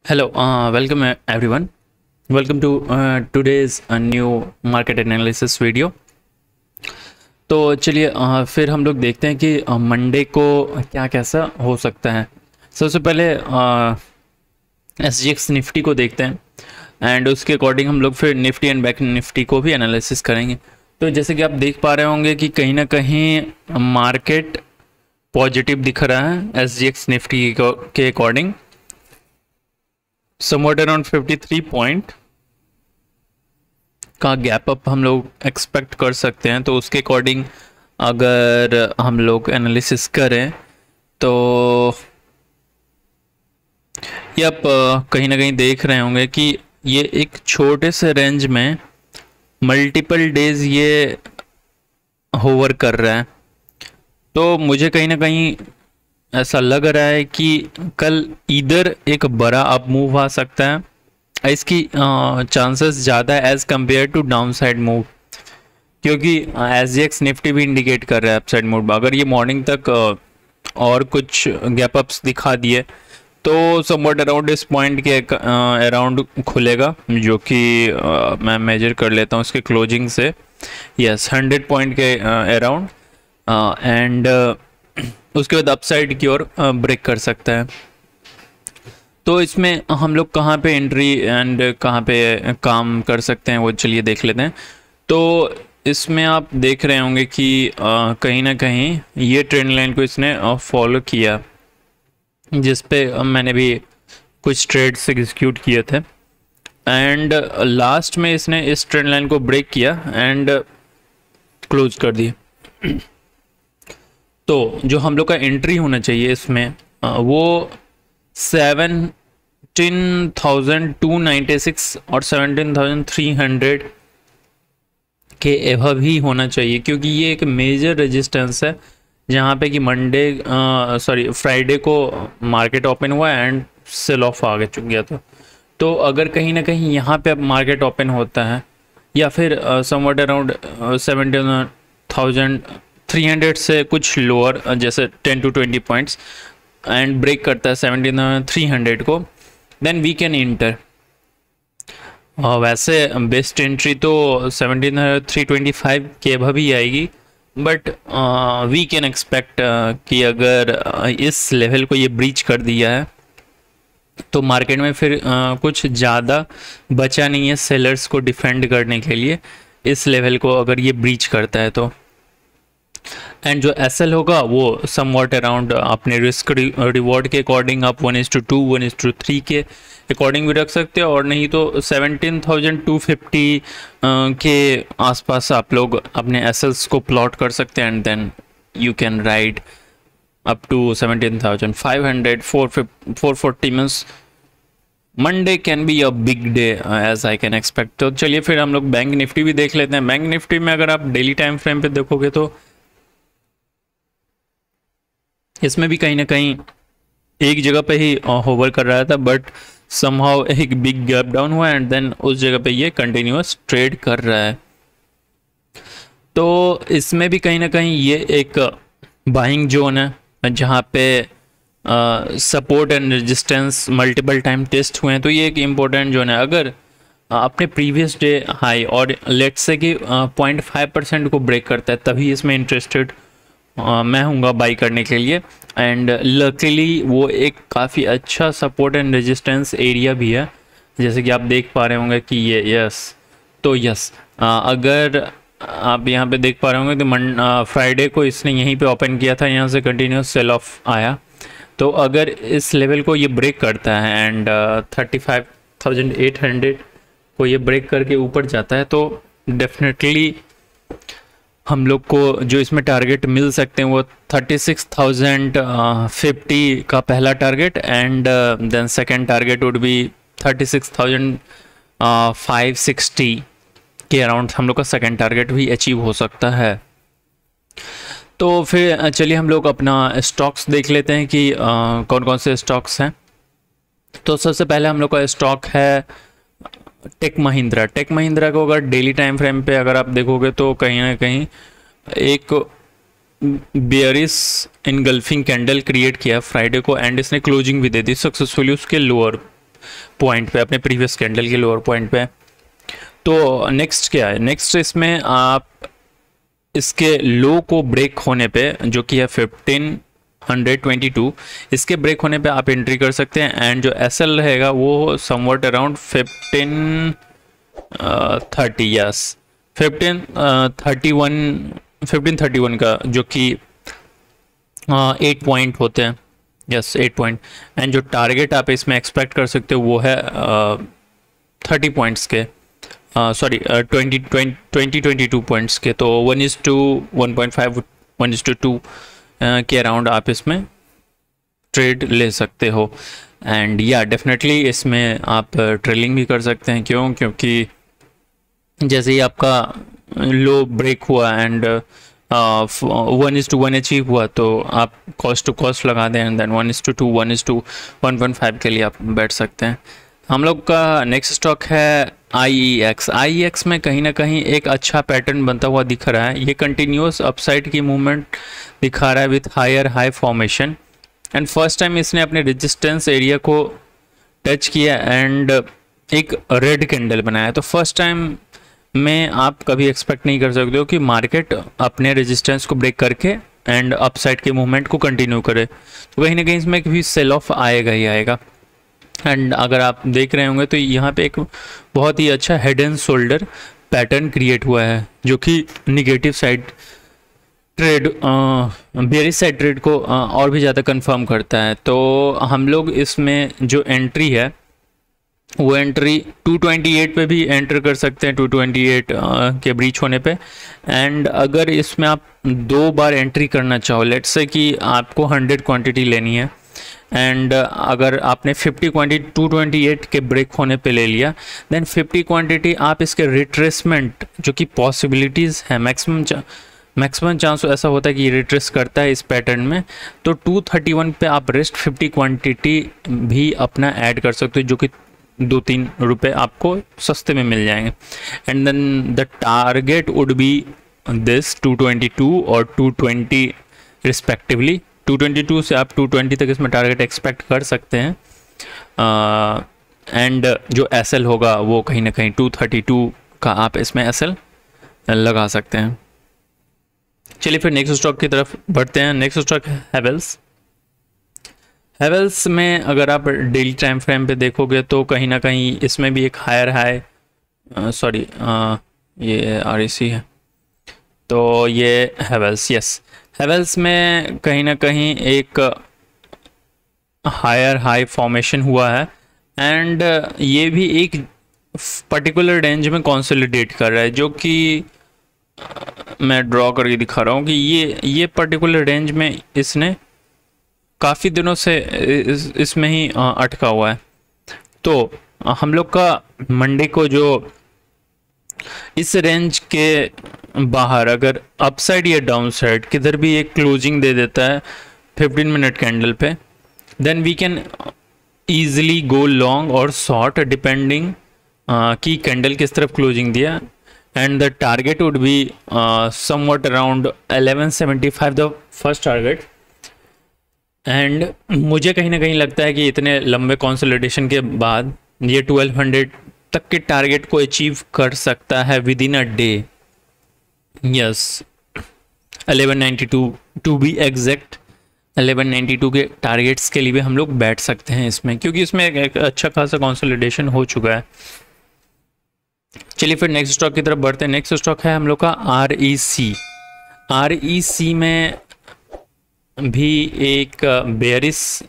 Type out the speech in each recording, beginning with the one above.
Hello, welcome everyone. Welcome to today's new market analysis video. तो चलिए फिर हम लोग देखते हैं कि मंडे को क्या कैसा हो सकता है। सबसे पहले SGX निफ्टी को देखते हैं एंड उसके अकॉर्डिंग हम लोग फिर निफ्टी एंड बैंक निफ्टी को भी एनालिसिस करेंगे। तो जैसे कि आप देख पा रहे होंगे कि कहीं ना कहीं मार्केट पॉजिटिव दिख रहा है SGX निफ्टी के अकॉर्डिंग, समवट अराउंड 53 पॉइंट का गैप अप हम लोग एक्सपेक्ट कर सकते हैं। तो उसके अकॉर्डिंग अगर हम लोग एनालिसिस करें तो ये आप कहीं ना कहीं देख रहे होंगे कि ये एक छोटे से रेंज में मल्टीपल डेज ये होवर कर रहा है। तो मुझे कहीं ना कहीं ऐसा लग रहा है कि कल इधर एक बड़ा अप मूव आ सकता है, इसकी चांसेस ज़्यादा है as compare to down side move, क्योंकि SGX निफ्टी भी इंडिकेट कर रहा है अपसाइड मूव। अगर ये मॉर्निंग तक और कुछ गैप अप्स दिखा दिए तो समवट अराउंड इस पॉइंट के अराउंड खुलेगा, जो कि मैं मेजर कर लेता हूँ इसके क्लोजिंग से। यस, 100 पॉइंट के अराउंड एंड उसके बाद अपसाइड की ओर ब्रेक कर सकता है। तो इसमें हम लोग कहाँ पे एंट्री एंड कहाँ पे काम कर सकते हैं वो चलिए देख लेते हैं। तो इसमें आप देख रहे होंगे कि कहीं ना कहीं ये ट्रेंड लाइन को इसने फॉलो किया, जिस पे मैंने भी कुछ ट्रेड्स एग्जीक्यूट किए थे एंड लास्ट में इसने इस ट्रेंड लाइन को ब्रेक किया एंड क्लोज कर दिया। तो जो हम लोग का एंट्री होना चाहिए इसमें वो 17,296 और 17,300 के एवं ही होना चाहिए, क्योंकि ये एक मेजर रेजिस्टेंस है जहाँ पे कि फ्राइडे को मार्केट ओपन हुआ एंड सेल ऑफ आ गया था। तो अगर कहीं ना कहीं यहाँ पे अब मार्केट ओपन होता है या फिर समवट अराउंड 17,300 से कुछ लोअर, जैसे 10 to 20 पॉइंट्स एंड ब्रेक करता है 17,300 को, देन वी कैन इंटर। वैसे बेस्ट एंट्री तो 17,325 के अभी भी आएगी, बट वी कैन एक्सपेक्ट कि अगर इस लेवल को ये ब्रीच कर दिया है तो मार्केट में फिर कुछ ज़्यादा बचा नहीं है सेलर्स को डिफेंड करने के लिए, इस लेवल को अगर ये ब्रीच करता है तो। एंड जो SL होगा वो समवॉट अराउंड अपने रिस्क रिवॉर्ड के अकॉर्डिंग आप 1:2 1:3 के अकॉर्डिंग भी रख सकते हो, और नहीं तो 17,250 के आसपास आप लोग अपने SLs को प्लॉट कर सकते हैं and then you can ride up to 17,500 440 means Monday can be a big day as I can expect. तो चलिए फिर हम लोग बैंक निफ्टी भी देख लेते हैं। बैंक निफ्टी में अगर आप डेली टाइम फ्रेम पे देखोगे तो इसमें भी कहीं ना कहीं एक जगह पे ही होवर कर रहा था, बट समहाउ एक बिग गैप डाउन हुआ एंड देन उस जगह पे ये कंटिन्यूअस ट्रेड कर रहा है। तो इसमें भी कहीं ना कहीं ये एक बाइंग जोन है जहाँ पे support and resistance multiple time test हुए हैं। तो ये एक इम्पोर्टेंट जोन है। अगर अपने प्रीवियस डे हाई और लेट्स से कि 0.5% को ब्रेक करता है, तभी इसमें इंटरेस्टेड मैं हूँगा बाई करने के लिए। एंड लकीली वो एक काफ़ी अच्छा सपोर्ट एंड रेजिस्टेंस एरिया भी है, जैसे कि आप देख पा रहे होंगे कि ये यस अगर आप यहाँ पे देख पा रहे होंगे तो फ्राइडे को इसने यहीं पे ओपन किया था, यहाँ से कंटिन्यूस सेल ऑफ आया। तो अगर इस लेवल को ये ब्रेक करता है एंड 35,800 को ये ब्रेक करके ऊपर जाता है तो डेफिनेटली हम लोग को जो इसमें टारगेट मिल सकते हैं वो 36,050 का पहला target and then second target would be 36,560 के अराउंड हम लोग का सेकेंड टारगेट भी अचीव हो सकता है। तो फिर चलिए हम लोग अपना स्टॉक्स देख लेते हैं कि कौन कौन से स्टॉक्स हैं। तो सबसे पहले हम लोग का स्टॉक है टेक महिंद्रा। टेक महिंद्रा को अगर डेली टाइम फ्रेम पे अगर आप देखोगे तो कहीं ना कहीं एक बेयरिश इनगल्फिंग कैंडल क्रिएट किया फ्राइडे को एंड इसने क्लोजिंग भी दे दी सक्सेसफुली उसके लोअर पॉइंट पे, अपने प्रीवियस कैंडल के लोअर पॉइंट पे। तो नेक्स्ट क्या है, नेक्स्ट इसमें आप इसके लो को ब्रेक होने पे, जो कि है 1522, इसके ब्रेक होने पे आप एंट्री कर सकते हैं। एंड जो एसएल रहेगा वो समवट अराउंड 1530, यस 1531 का, जो कि 8 पॉइंट होते हैं, यस 8 पॉइंट। एंड जो टारगेट आप इसमें एक्सपेक्ट कर सकते हो वो है 30 पॉइंट्स के, सॉरी 22 पॉइंट्स के। तो 1:1.5, 1:2 के अराउंड आप इसमें ट्रेड ले सकते हो। एंड या डेफिनेटली इसमें आप ट्रेलिंग भी कर सकते हैं। क्योंकि जैसे ही आपका लो ब्रेक हुआ एंड 1:1 अचीव हुआ, तो आप कॉस्ट टू कॉस्ट लगा दें एंड देन 1:2, 1:1.5 के लिए आप बैठ सकते हैं। हम लोग का नेक्स्ट स्टॉक है IEX। IEX में कहीं ना कहीं एक अच्छा पैटर्न बनता हुआ दिख रहा है। ये कंटिन्यूस अपसाइड की मूवमेंट दिखा रहा है with higher high formation. And first time इसने अपने रेजिस्टेंस एरिया को टच किया एंड एक रेड कैंडल बनाया। तो फर्स्ट टाइम में आप कभी एक्सपेक्ट नहीं कर सकते हो कि मार्केट अपने रेजिस्टेंस को ब्रेक करके एंड अपसाइड के मूवमेंट को कंटिन्यू करे। तो कहीं ना कहीं इसमें कभी सेल ऑफ आएगा ही आएगा। एंड अगर आप देख रहे होंगे तो यहाँ पे एक बहुत ही अच्छा head and shoulder pattern create हुआ है, जो कि negative side trade, bearish side trade को और भी ज़्यादा कंफर्म करता है। तो हम लोग इसमें जो एंट्री है वो एंट्री 228 पे भी एंटर कर सकते हैं, 228 के ब्रीच होने पे। एंड अगर इसमें आप 2 बार एंट्री करना चाहो, लेट्स से कि आपको 100 क्वांटिटी लेनी है एंड अगर आपने 50 क्वांटिटी 228 के ब्रेक होने पे ले लिया, देन 50 क्वांटिटी आप इसके रिट्रेसमेंट, जो कि पॉसिबिलिटीज़ है, मैक्सिमम चांस ऐसा होता है कि रिट्रेस करता है इस पैटर्न में। तो 231 पे आप रेस्ट 50 क्वांटिटी भी अपना ऐड कर सकते हो, जो कि 2-3 रुपये आपको सस्ते में मिल जाएंगे। And then the target would be this 222 और 220 रिस्पेक्टिवली। 222 से आप 220 तक इसमें टारगेट एक्सपेक्ट कर सकते हैं। एंड जो एसएल होगा वो कहीं ना कहीं 232 का आप इसमें एसएल लगा सकते हैं। चलिए फिर नेक्स्ट स्टॉक की तरफ बढ़ते हैं। नेक्स्ट स्टॉक है हैवेल्स। हैवेल्स में अगर आप डेली टाइम फ्रेम पे देखोगे तो कहीं ना कहीं इसमें भी एक हायर हाई, सॉरी ये REC है, तो ये हैवेल्स, यस हैवेल्स में कहीं ना कहीं एक हायर हाई फॉर्मेशन हुआ है एंड ये भी एक पर्टिकुलर रेंज में कंसोलिडेट कर रहा है, जो कि मैं ड्रॉ करके दिखा रहा हूँ कि ये पर्टिकुलर रेंज में इसने काफ़ी दिनों से इसमें ही अटका हुआ है। तो हम लोग का मंडे को जो इस रेंज के बाहर अगर अपसाइड या डाउन साइड किधर भी एक क्लोजिंग दे देता है 15 मिनट कैंडल पे, then we can easily go long और शॉर्ट डिपेंडिंग कि कैंडल किस तरफ क्लोजिंग दिया। And the target would be somewhat around 1175 the first target. And मुझे कहीं ना कहीं लगता है कि इतने लंबे कंसोलिडेशन के बाद ये 1200 तक के टारगेट को अचीव कर सकता है within a day, yes 1192 to be exact. 1192 के टारगेट्स के लिए भी हम लोग बैठ सकते हैं इसमें, क्योंकि इसमें एक अच्छा खासा कंसोलिडेशन हो चुका है। चलिए फिर नेक्स्ट स्टॉक की तरफ बढ़ते हैं। नेक्स्ट स्टॉक है हम लोग का REC। REC में भी एक बेयरिश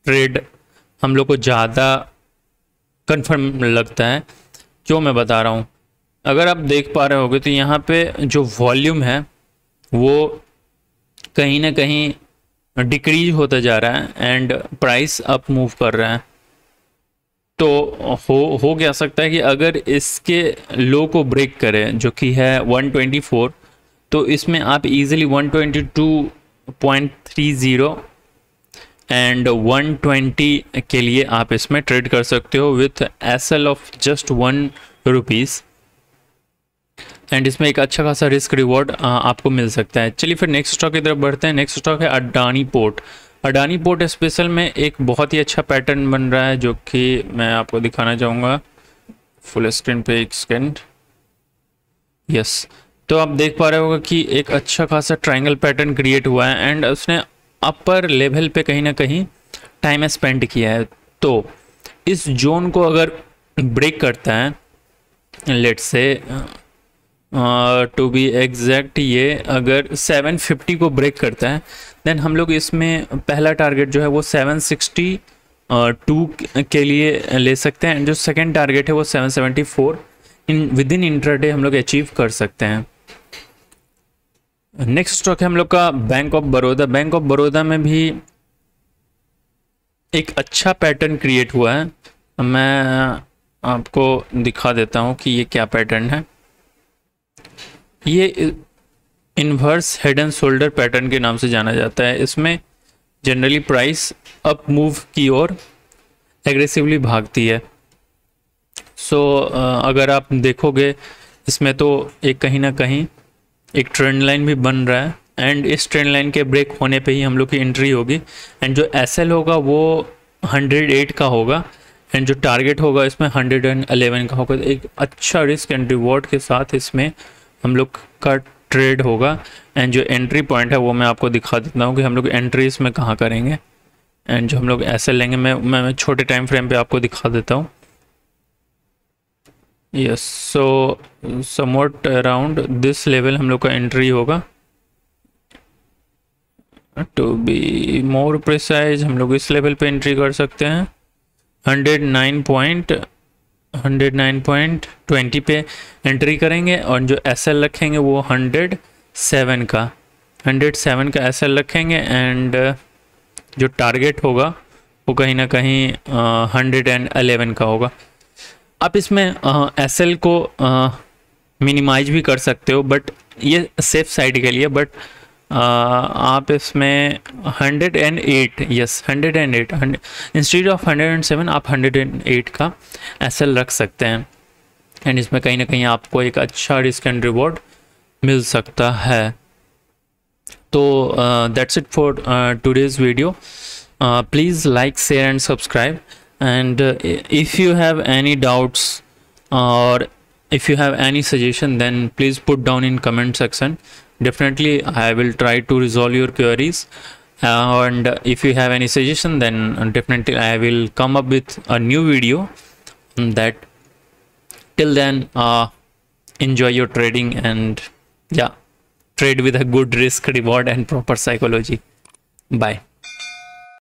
ट्रेड हम लोग को ज़्यादा कंफर्म लगता है। क्यों मैं बता रहा हूँ, अगर आप देख पा रहे होगे तो यहाँ पे जो वॉल्यूम है वो कहीं ना कहीं डिक्रीज होता जा रहा है एंड प्राइस अप मूव कर रहा है। तो हो क्या सकता है कि अगर इसके लो को ब्रेक करे, जो कि है 124, तो इसमें आप इजीली 122.30 एंड 120 के लिए आप इसमें ट्रेड कर सकते हो with SL of just 1 rupees. And इसमें एक अच्छा खासा रिस्क रिवॉर्ड आपको मिल सकता है। चलिए फिर नेक्स्ट स्टॉक की तरफ बढ़ते हैं। नेक्स्ट स्टॉक है Adani port. Adani port special में एक बहुत ही अच्छा पैटर्न बन रहा है जो कि मैं आपको दिखाना चाहूँगा फुल स्क्रीन पे। एक सेकेंड, यस। तो आप देख पा रहे होगा कि एक अच्छा खासा ट्रायंगल पैटर्न क्रिएट हुआ है एंड उसने अपर लेवल पे कहीं ना कहीं टाइम स्पेंड किया है। तो इस जोन को अगर ब्रेक करता है, let's say to be exact, ये अगर 750 को ब्रेक करता है देन हम लोग इसमें पहला टारगेट जो है वो 762 के लिए ले सकते हैं एंड जो सेकंड टारगेट है वो 774 विद इन इंट्राडे हम लोग अचीव कर सकते हैं। नेक्स्ट स्टॉक है हम लोग का bank of Baroda. Bank of Baroda में भी एक अच्छा पैटर्न क्रिएट हुआ है। मैं आपको दिखा देता हूँ कि ये क्या पैटर्न है। ये inverse head and shoulder pattern के नाम से जाना जाता है। इसमें जनरली प्राइस अप मूव की ओर एग्रेसिवली भागती है। सो अगर आप देखोगे इसमें तो एक कहीं ना कहीं एक ट्रेंड लाइन भी बन रहा है एंड इस ट्रेंड लाइन के ब्रेक होने पे ही हम लोग की एंट्री होगी एंड जो एसएल होगा वो 108 का होगा एंड जो टारगेट होगा इसमें 111 का होगा। एक अच्छा रिस्क एंड रिवॉर्ड के साथ इसमें हम लोग का ट्रेड होगा एंड जो एंट्री पॉइंट है वो मैं आपको दिखा देता हूँ कि हम लोग एंट्री इसमें कहाँ करेंगे एंड जो हम लोग एसएल लेंगे मैं छोटे टाइम फ्रेम पे आपको दिखा देता हूँ। Yes, so somewhat around this level हम लोग का एंट्री होगा। टू बी मोर प्रिसाइज हम लोग इस लेवल पे एंट्री कर सकते हैं 109.20 पे एंट्री करेंगे और जो एसएल रखेंगे वो 107 का एसएल रखेंगे एंड जो टारगेट होगा वो कहीं ना कहीं 111 का होगा। आप इसमें एसएल को मिनिमाइज भी कर सकते हो बट ये सेफ साइड के लिए, बट आप इसमें 108 इंस्टीड ऑफ 107 आप 108 का एसएल रख सकते हैं एंड इसमें कहीं ना कहीं आपको एक अच्छा रिस्क एंड रिवॉर्ड मिल सकता है। तो that's it for today's video. Please like, share and subscribe and if you have any doubts or if you have any suggestion then please put down in comment section. Definitely I will try to resolve your queries and if you have any suggestion then definitely I will come up with a new video that. Till then enjoy your trading and yeah, trade with a good risk reward and proper psychology. Bye.